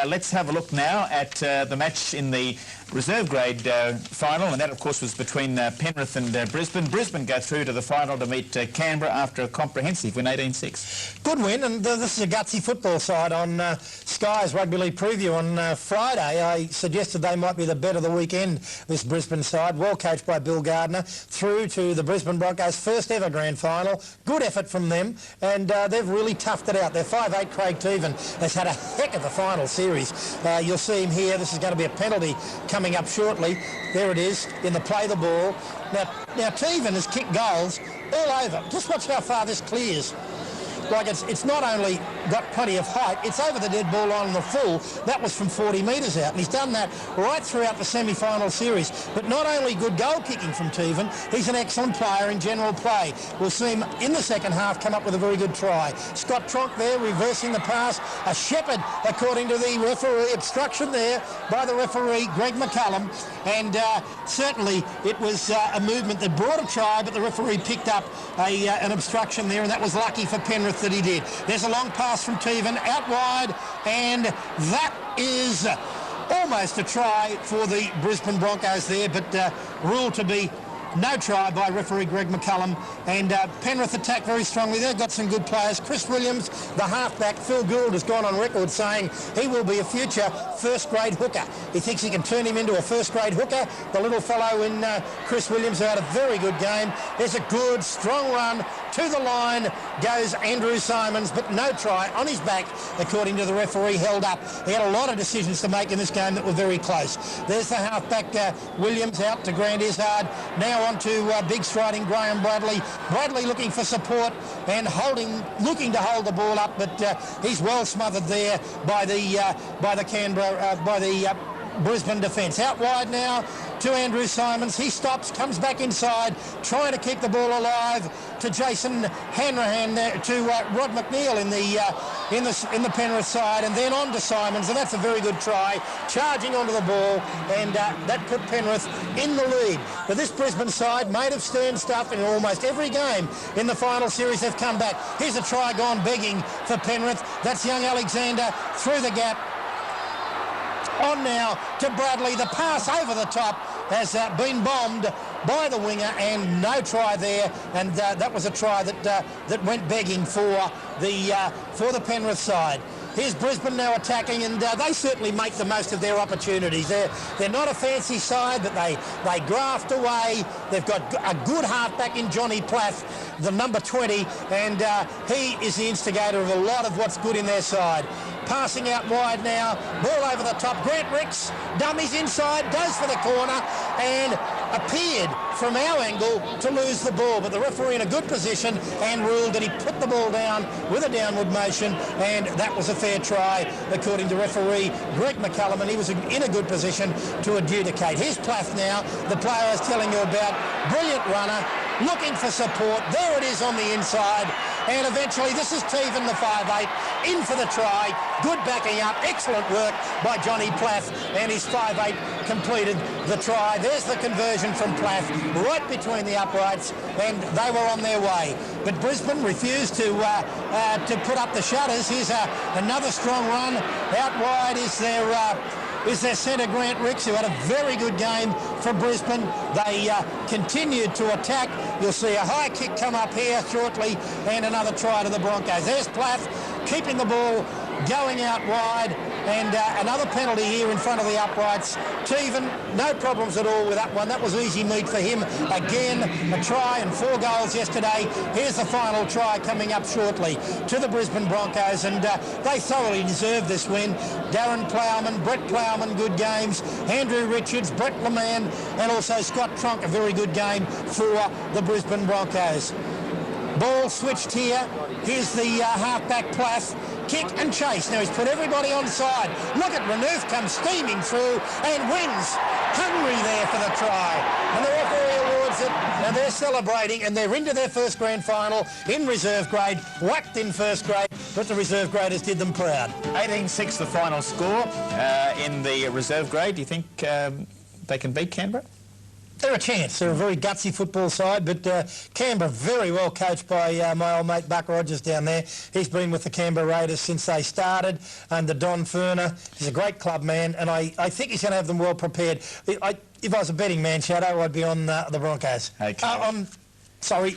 let's have a look now at the match in the reserve grade final, and that of course was between Penrith and Brisbane. Brisbane go through to the final to meet Canberra after a comprehensive win, 18-6. Good win, and this is a gutsy football side on Sky's Rugby League preview on Friday. I suggested they might be the bet of the weekend, this Brisbane side, well coached by Bill Gardner, through to the Brisbane Broncos' first ever grand final. Good effort from them, and they've really toughed it out. Their 5'8" Craig Teven has had a heck of a final series. You'll see him here. This is going to be a penalty coming up shortly. There it is in the play the ball. Now Teven has kicked goals all over. Just watch how far this clears. Like it's not only got plenty of height, it's over the dead ball line on the full. That was from 40 metres out, and he's done that right throughout the semi-final series. But not only good goal kicking from Teven, he's an excellent player in general play. We'll see him in the second half come up with a very good try. Scott Tronk there reversing the pass. A shepherd, according to the referee. Obstruction there by the referee, Greg McCullum. And certainly it was a movement that brought a try, but the referee picked up an obstruction there, and that was lucky for Penrith that he did. There's a long pass from Teven out wide, and that is almost a try for the Brisbane Broncos there, but ruled to be no try by referee Greg McCullum. And Penrith attack very strongly. They've got some good players. Chris Williams, the halfback. Phil Gould has gone on record saying he will be a future first-grade hooker. He thinks he can turn him into a first-grade hooker. The little fellow in Chris Williams who had a very good game. There's a good, strong run to the line. Goes Andrew Simons, but no try on his back, according to the referee, held up. He had a lot of decisions to make in this game that were very close. There's the halfback Williams out to Grant Izzard. Now on to big striding Graham Bradley. Bradley looking for support and looking to hold the ball up, but he's well smothered there by the Brisbane defence. Out wide now to Andrew Simons. He stops, comes back inside, trying to keep the ball alive to Jason Hanrahan there, to Rod McNeil in the Penrith side, and then on to Simons, and that's a very good try, charging onto the ball, and that put Penrith in the lead. But this Brisbane side, made of stern stuff in almost every game in the final series, they've come back. Here's a try gone begging for Penrith. That's young Alexander through the gap. On now to Bradley. The pass over the top has been bombed by the winger, and no try there. And that was a try that went begging for the Penrith side. Here's Brisbane now attacking, and they certainly make the most of their opportunities. They're not a fancy side, but they graft away. They've got a good halfback in Johnny Plath, the number 20, and he is the instigator of a lot of what's good in their side. Passing out wide now, ball over the top. Grant Ricks dummies inside, goes for the corner, and appeared from our angle to lose the ball, but the referee in a good position and ruled that he put the ball down with a downward motion, and that was a fair try according to referee Greg McCullum, and he was in a good position to adjudicate. Here's Plath now, the player I was telling you about. Brilliant runner, looking for support. There it is on the inside, and eventually this is Teven, the 5'8", in for the try. Good backing up, excellent work by Johnny Plath, and his 5'8" completed the try. There's the conversion from Plath, right between the uprights, and they were on their way. But Brisbane refused to put up the shutters. Here's another strong run. Out wide is their centre, Grant Ricks, who had a very good game for Brisbane. They continued to attack. You'll see a high kick come up here shortly, and another try to the Broncos. There's Plath keeping the ball going out wide, and another penalty here in front of the uprights. Teven, no problems at all with that one. That was easy meat for him. Again, a try and 4 goals yesterday. Here's the final try coming up shortly to the Brisbane Broncos, and they thoroughly deserve this win. Darren Plowman, Brett Plowman, good games. Andrew Richards, Brett Leman, and also Scott Tronk, a very good game for the Brisbane Broncos. Ball switched here. Here's the halfback Plath. Kick and chase. Now he's put everybody on side. Look at Renouf come steaming through and wins. Hungry there for the try. And the referee awards it. Now they're celebrating, and they're into their first grand final in reserve grade. Whacked in first grade, but the reserve graders did them proud. 18-6 the final score in the reserve grade. Do you think they can beat Canberra? They're a chance. They're a very gutsy football side, but Canberra very well coached by my old mate Buck Rogers down there. He's been with the Canberra Raiders since they started under Don Furner. He's a great club man, and I think he's going to have them well prepared. If I was a betting man, Shadow, I'd be on the Broncos. Okay. Sorry, the